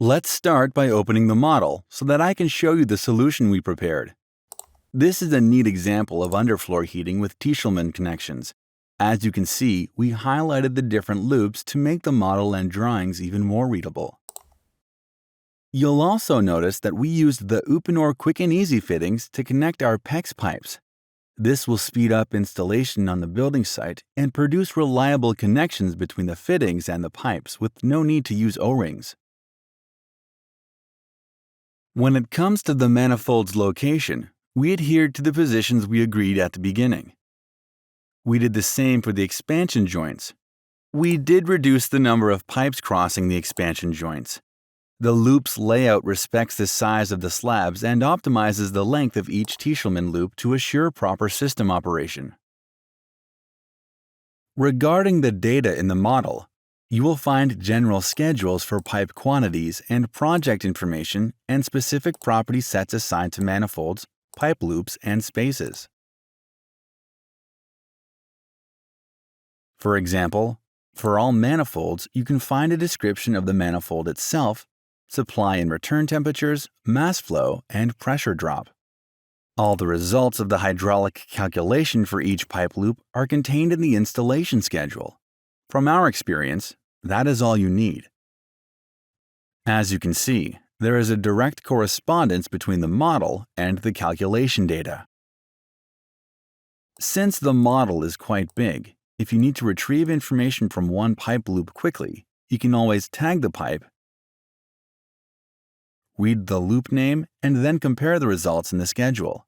Let's start by opening the model so that I can show you the solution we prepared. This is a neat example of underfloor heating with Tichelman connections. As you can see, we highlighted the different loops to make the model and drawings even more readable. You'll also notice that we used the Uponor Quick and Easy fittings to connect our PEX pipes. This will speed up installation on the building site and produce reliable connections between the fittings and the pipes with no need to use O-rings. When it comes to the manifold's location, we adhered to the positions we agreed at the beginning. We did the same for the expansion joints. We did reduce the number of pipes crossing the expansion joints. The loop's layout respects the size of the slabs and optimizes the length of each Tichelman loop to assure proper system operation. Regarding the data in the model, you will find general schedules for pipe quantities and project information and specific property sets assigned to manifolds, pipe loops, and spaces. For example, for all manifolds, you can find a description of the manifold itself, supply and return temperatures, mass flow, and pressure drop. All the results of the hydraulic calculation for each pipe loop are contained in the installation schedule. From our experience, that is all you need. As you can see, there is a direct correspondence between the model and the calculation data. Since the model is quite big, if you need to retrieve information from one pipe loop quickly, you can always tag the pipe, read the loop name, and then compare the results in the schedule.